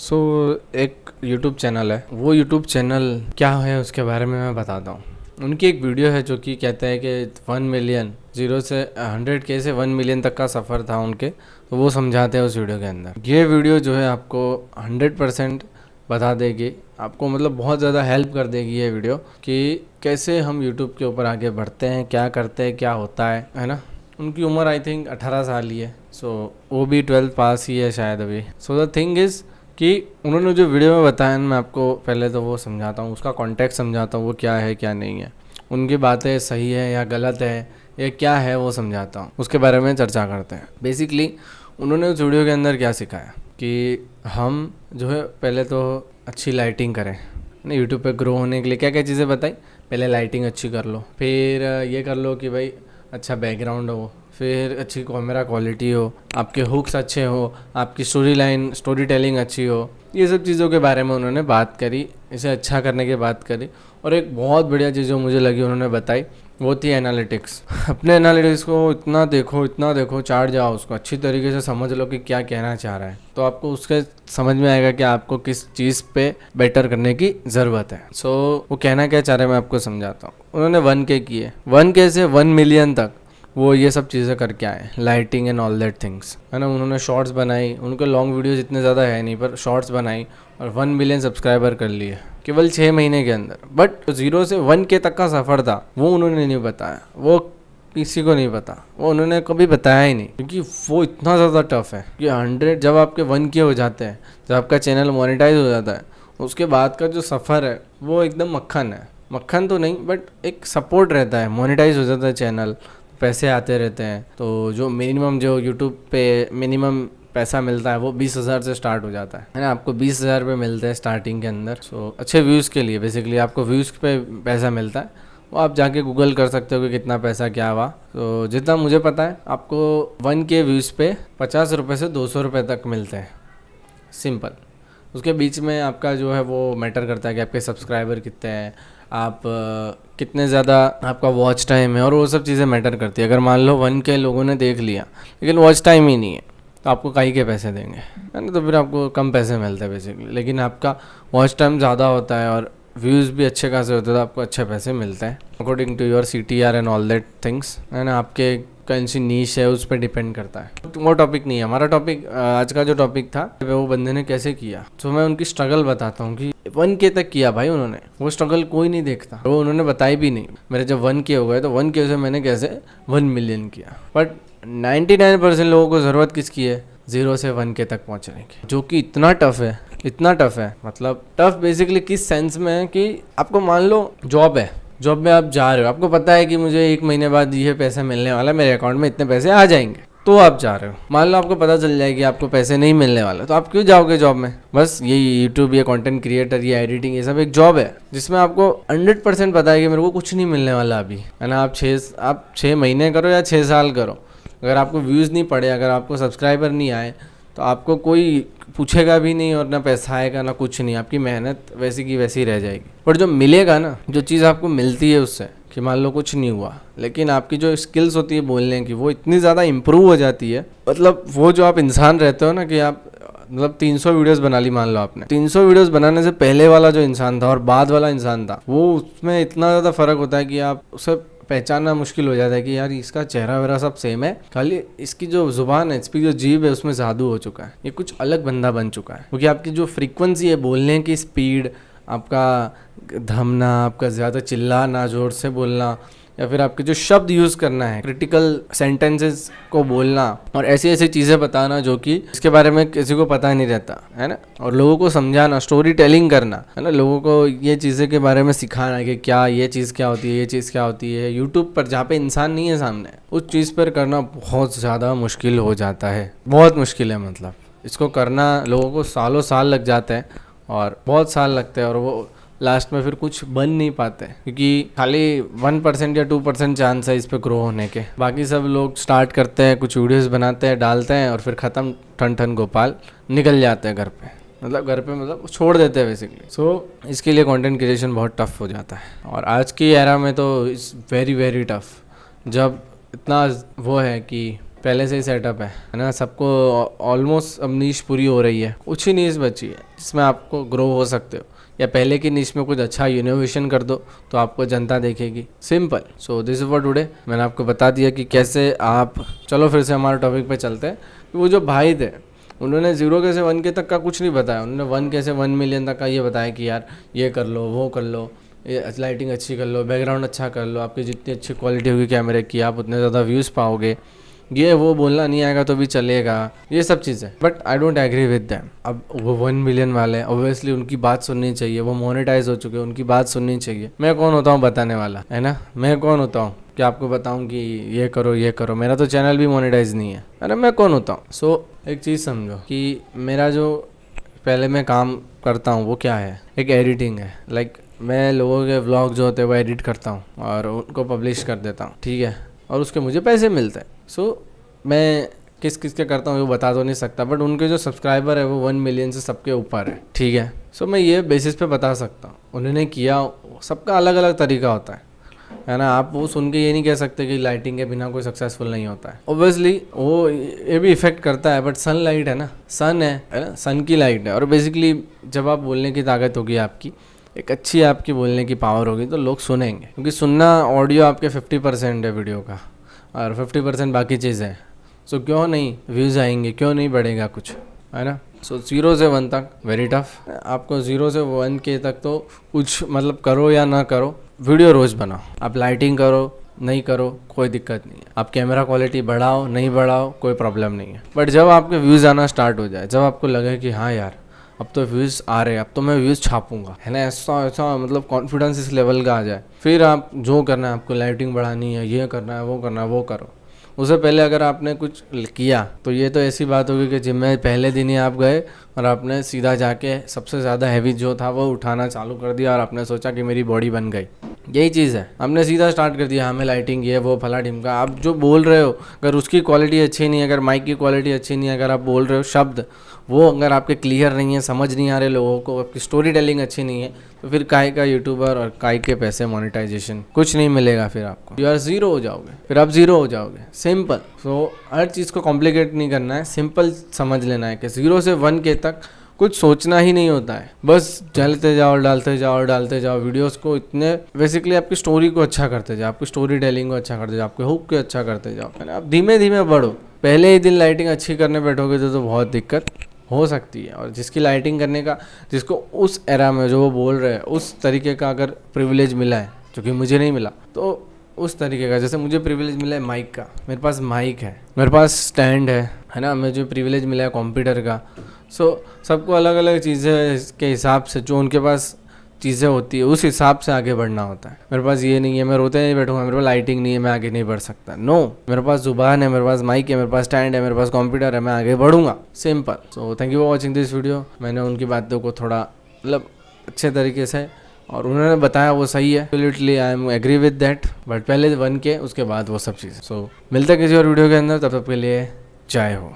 सो एक YouTube channel है, वो यूट्यूब चैनल क्या है उसके बारे में मैं बताता हूँ। उनकी एक वीडियो है जो कि कहता है कि 1 मिलियन 0 से 100K से 1 मिलियन तक का सफ़र था उनके, तो वो समझाते हैं उस वीडियो के अंदर। ये वीडियो जो है आपको 100% बता देगी, आपको मतलब बहुत ज़्यादा हेल्प कर देगी ये वीडियो कि कैसे हम यूट्यूब के ऊपर आगे बढ़ते हैं, क्या करते हैं, क्या होता है ना। उनकी उम्र आई थिंक 18 साल ही है, सो वो भी 12th पास ही है शायद अभी। सो द थिंग इज़ कि उन्होंने जो वीडियो में बताया, मैं आपको पहले तो वो समझाता हूँ, उसका कॉन्टेक्स्ट समझाता हूँ, वो क्या है क्या नहीं है, उनकी बातें सही है या गलत है या क्या है वो समझाता हूँ, उसके बारे में चर्चा करते हैं। बेसिकली उन्होंने उस वीडियो के अंदर क्या सिखाया कि हम जो है पहले तो अच्छी लाइटिंग करें ना। यूट्यूब पे ग्रो होने के लिए क्या क्या चीज़ें बताई, पहले लाइटिंग अच्छी कर लो, फिर ये कर लो कि भाई अच्छा बैकग्राउंड हो, फिर अच्छी कैमरा क्वालिटी हो, आपके हुक्स अच्छे हो, आपकी स्टोरी टेलिंग अच्छी हो। ये सब चीज़ों के बारे में उन्होंने बात करी, इसे अच्छा करने की बात करी। और एक बहुत बढ़िया चीज़ जो मुझे लगी उन्होंने बताई वो थी एनालिटिक्स। अपने एनालिटिक्स को इतना देखो, चाट जाओ, उसको अच्छी तरीके से समझ लो कि क्या कहना चाह रहा है, तो आपको उसके समझ में आएगा कि आपको किस चीज़ पे बेटर करने की ज़रूरत है। सो वो कहना क्या चाह रहे हैं मैं आपको समझाता हूँ। उन्होंने 1K किए, 1K से 1 मिलियन तक वो ये सब चीज़ें करके आए, lighting and all that things, है ना। उन्होंने शॉर्ट्स बनाई, उनके लॉन्ग वीडियोस इतने ज़्यादा है नहीं, पर शॉर्ट्स बनाई और 1 मिलियन सब्सक्राइबर कर लिए केवल 6 महीने के अंदर। बट 0 से 1K तक का सफ़र था वो उन्होंने नहीं बताया, वो किसी को नहीं पता, वो उन्होंने कभी बताया ही नहीं, क्योंकि वो इतना ज़्यादा टफ है कि 100 जब आपके 1K हो जाते हैं, जब आपका चैनल मोनेटाइज हो जाता है, उसके बाद का जो सफ़र है वो एकदम मक्खन है। मक्खन तो नहीं, बट एक सपोर्ट रहता है, मोनेटाइज हो जाता है चैनल, पैसे आते रहते हैं। तो जो मिनिमम जो यूट्यूब पे मिनिमम पैसा मिलता है वो 20,000 से स्टार्ट हो जाता है ना। आपको 20,000 रुपये मिलते हैं स्टार्टिंग के अंदर। सो अच्छे व्यूज़ के लिए बेसिकली आपको व्यूज़ पे पैसा मिलता है, वो आप जाके गूगल कर सकते हो कि कितना पैसा क्या हुआ। तो जितना मुझे पता है आपको 1K व्यूज़ पे 50 रुपये से 200 रुपये तक मिलते हैं, सिंपल। उसके बीच में आपका जो है वो मैटर करता है कि आपके सब्सक्राइबर कितने हैं, आप कितने ज़्यादा आपका वॉच टाइम है, और वो सब चीज़ें मैटर करती है। अगर मान लो 1K लोगों ने देख लिया लेकिन वॉच टाइम ही नहीं है, तो आपको काहे के पैसे देंगे, है ना। तो फिर आपको कम पैसे मिलते हैं बेसिकली। लेकिन आपका वॉच टाइम ज़्यादा होता है और व्यूज़ भी अच्छे खासे होते हैं, तो आपको अच्छे पैसे मिलते हैं according to your CTR and all that things, है ना। आपके कौन सी नीश है उस पर डिपेंड करता है। वो टॉपिक नहीं है हमारा। टॉपिक आज का जो टॉपिक था वो बंदे ने कैसे किया, तो मैं उनकी स्ट्रगल बताता हूँ कि 1K तक किया भाई उन्होंने। वो स्ट्रगल कोई नहीं देखता, वो उन्होंने बताई भी नहीं। मेरे जब 1K हो गए तो 1K से मैंने कैसे 1 मिलियन किया। बट 99% लोगों को ज़रूरत किसकी है, 0 से 1K तक पहुँचने की, जो कि इतना टफ है, इतना टफ है। मतलब टफ बेसिकली किस सेंस में है कि आपको मान लो जॉब है, जॉब में आप जा रहे हो, आपको पता है कि मुझे 1 महीने बाद ये पैसा मिलने वाला है, मेरे अकाउंट में इतने पैसे आ जाएंगे, तो आप जा रहे हो। मान लो आपको पता चल जाए कि आपको पैसे नहीं मिलने वाला, तो आप क्यों जाओगे जॉब में। बस ये यूट्यूब, ये कंटेंट क्रिएटर, ये एडिटिंग, ये सब एक जॉब है जिसमें आपको 100% पता है कि मेरे को कुछ नहीं मिलने वाला अभी, है ना। आप 6 महीने करो या 6 साल करो, अगर आपको व्यूज़ नहीं पड़े, अगर आपको सब्सक्राइबर नहीं आए, तो आपको कोई पूछेगा भी नहीं और ना पैसा आएगा ना कुछ नहीं, आपकी मेहनत वैसी की वैसी रह जाएगी। पर जो मिलेगा ना, जो चीज़ आपको मिलती है उससे, कि मान लो कुछ नहीं हुआ लेकिन आपकी जो स्किल्स होती है बोलने की, वो इतनी ज़्यादा इम्प्रूव हो जाती है। मतलब वो जो आप इंसान रहते हो ना, कि आप मतलब 300 वीडियोस बना ली, मान लो आपने 300 वीडियोस बनाने से पहले वाला जो इंसान था और बाद वाला इंसान था, वो उसमें इतना ज़्यादा फ़र्क होता है कि आप उसे पहचानना मुश्किल हो जाता है कि यार इसका चेहरा वेरा सब सेम है, खाली इसकी जो ज़ुबान है, इसकी जो जीभ है, उसमें जादू हो चुका है, ये कुछ अलग बंदा बन चुका है। क्योंकि आपकी जो फ्रीक्वेंसी है, बोलने की स्पीड, आपका धमना, आपका ज़्यादा चिल्लाना, ज़ोर से बोलना, या फिर आपके जो शब्द यूज़ करना है, क्रिटिकल सेंटेंसेस को बोलना और ऐसी ऐसी चीज़ें बताना जो कि इसके बारे में किसी को पता नहीं रहता, है ना। और लोगों को समझाना, स्टोरी टेलिंग करना, है ना, लोगों को ये चीज़ें के बारे में सिखाना कि क्या ये चीज़ क्या होती है, ये चीज़ क्या होती है। यूट्यूब पर जहाँ पे इंसान नहीं है सामने, उस चीज़ पर करना बहुत ज़्यादा मुश्किल हो जाता है, बहुत मुश्किल है। मतलब इसको करना लोगों को सालों साल लग जाते हैं, और बहुत साल लगते हैं, और वो लास्ट में फिर कुछ बन नहीं पाते, क्योंकि खाली 1% या 2% चांस है इस पे ग्रो होने के। बाकी सब लोग स्टार्ट करते हैं, कुछ वीडियोस बनाते हैं, डालते हैं, और फिर ख़त्म, ठन ठन गोपाल, निकल जाते हैं घर पे। मतलब छोड़ देते हैं बेसिकली। सो इसके लिए कंटेंट क्रिएशन बहुत टफ हो जाता है, और आज की एरा में तो इट्स वेरी वेरी टफ। जब इतना वो है कि पहले से ही सेटअप है ना। सबको ऑलमोस्ट अब नीश पूरी हो रही है, कुछ ही नीश बची है जिसमें आपको ग्रो हो सकते हो, या पहले की नीश में कुछ अच्छा इनोवेशन कर दो तो आपको जनता देखेगी। Simple. So this is for today. मैंने आपको बता दिया कि कैसे आप, चलो फिर से हमारे टॉपिक पे चलते हैं। वो जो भाई थे उन्होंने 0 से 1K तक का कुछ नहीं बताया, उन्होंने 1K से 1 मिलियन तक का ये बताया कि यार ये कर लो, वो कर लो, ये लाइटिंग अच्छी कर लो, बैकग्राउंड अच्छा कर लो, आपकी जितनी अच्छी क्वालिटी होगी कैमरे की आप उतने ज़्यादा व्यूज़ पाओगे। ये वो बोलना नहीं आएगा तो भी चलेगा, ये सब चीज़ें। But I don't agree with them. अब वो 1 मिलियन वाले, ऑब्वियसली उनकी बात सुननी चाहिए, वो मोनेटाइज हो चुके हैं, उनकी बात सुननी चाहिए। मैं कौन होता हूँ बताने वाला, है ना? मैं कौन होता हूँ कि आपको बताऊँ कि ये करो ये करो? मेरा तो चैनल भी मोनेटाइज नहीं है, अरे मैं कौन होता हूँ? सो एक चीज़ समझो कि मेरा जो पहले मैं काम करता हूँ वो क्या है, एक एडिटिंग है। लाइक मैं लोगों के व्लॉग जो होते हैं वो एडिट करता हूँ और उनको पब्लिश कर देता हूँ, ठीक है, और उसके मुझे पैसे मिलते हैं। सो मैं किस किस के करता हूँ वो बता तो नहीं सकता, बट उनके जो सब्सक्राइबर है वो 1 मिलियन से सबके ऊपर है, ठीक है। सो मैं ये बेसिस पे बता सकता हूँ उन्होंने किया, सबका अलग अलग तरीका होता है ना। आप वो सुन के ये नहीं कह सकते कि लाइटिंग के बिना कोई सक्सेसफुल नहीं होता है। ऑब्वियसली वो ये भी इफेक्ट करता है, बट सनलाइट है ना, सन है ना, सन की लाइट है। और बेसिकली जब आप बोलने की ताकत होगी आपकी, एक अच्छी आपकी बोलने की पावर होगी तो लोग सुनेंगे, क्योंकि सुनना ऑडियो आपके 50% है वीडियो का और 50% बाकी चीज़ें हैं। सो क्यों नहीं व्यूज़ आएंगे, क्यों नहीं बढ़ेगा कुछ, है ना। सो 0 से 1 तक वेरी टफ। आपको 0 से 1K तक तो कुछ मतलब करो या ना करो, वीडियो रोज़ बनाओ। आप लाइटिंग करो नहीं करो कोई दिक्कत नहीं है, आप कैमरा क्वालिटी बढ़ाओ नहीं बढ़ाओ कोई प्रॉब्लम नहीं है। बट जब आपके व्यूज़ आना स्टार्ट हो जाए, जब आपको लगे कि हाँ यार अब तो व्यूज़ आ रहे हैं, अब तो मैं व्यूज़ छापूंगा, है ना, ऐसा ऐसा मतलब कॉन्फिडेंस इस लेवल का आ जाए, फिर आप जो करना है, आपको लाइटिंग बढ़ानी है, ये करना है, वो करो। उससे पहले अगर आपने कुछ किया तो ये तो ऐसी बात होगी कि जिम में पहले दिन ही आप गए और आपने सीधा जाके सबसे ज़्यादा हैवी जो था वो उठाना चालू कर दिया और आपने सोचा कि मेरी बॉडी बन गई। यही चीज़ है, हमने सीधा स्टार्ट कर दिया, हमें लाइटिंग ये वो फला ढिमका। आप जो बोल रहे हो अगर उसकी क्वालिटी अच्छी नहीं है, अगर माइक की क्वालिटी अच्छी नहीं है, अगर आप बोल रहे हो शब्द वो अगर आपके क्लियर नहीं है, समझ नहीं आ रहे लोगों को, आपकी स्टोरी टेलिंग अच्छी नहीं है, तो फिर काय का यूट्यूबर और काय के पैसे, मोनेटाइजेशन कुछ नहीं मिलेगा। फिर आपको यू आर 0 हो जाओगे, फिर आप 0 हो जाओगे। सिंपल। सो हर चीज़ को कॉम्प्लिकेट नहीं करना है, सिंपल समझ लेना है कि 0 से 1K तक कुछ सोचना ही नहीं होता है, बस चलते जाओ डालते जाओ वीडियोस को। इतने बेसिकली आपकी स्टोरी को अच्छा करते जाओ, आपकी स्टोरी टेलिंग को अच्छा करते जाओ, आपके हुक को अच्छा करते जाओ, है ना। आप धीमे धीमे बढ़ो। पहले ही दिन लाइटिंग अच्छी करने बैठोगे तो बहुत दिक्कत हो सकती है। और जिसकी लाइटिंग करने का, जिसको उस एरा में जो वो बोल रहे हैं उस तरीके का अगर प्रिविलेज मिला है, जो कि मुझे नहीं मिला, तो उस तरीके का, जैसे मुझे प्रिविलेज मिला है माइक का, मेरे पास माइक है, मेरे पास स्टैंड है ना, मुझे प्रिविलेज मिला है कंप्यूटर का। सो सबको अलग अलग चीज़ें के हिसाब से जो उनके पास चीज़ें होती है उस हिसाब से आगे बढ़ना होता है। मेरे पास ये नहीं है मैं रोते नहीं बैठूंगा, मेरे पास लाइटिंग नहीं है मैं आगे नहीं बढ़ सकता। नो, मेरे पास जुबान है, मेरे पास माइक है, मेरे पास स्टैंड है, मेरे पास कंप्यूटर है, मैं आगे बढ़ूंगा। Simple. So thank you for watching this video. मैंने उनकी बातों को थोड़ा मतलब अच्छे तरीके से, और उन्होंने बताया वो सही है, absolutely I am agree with that. But पहले 1K उसके बाद वो सब चीज़ें। सो मिलते किसी और वीडियो के अंदर, तब तक के लिए जय हो।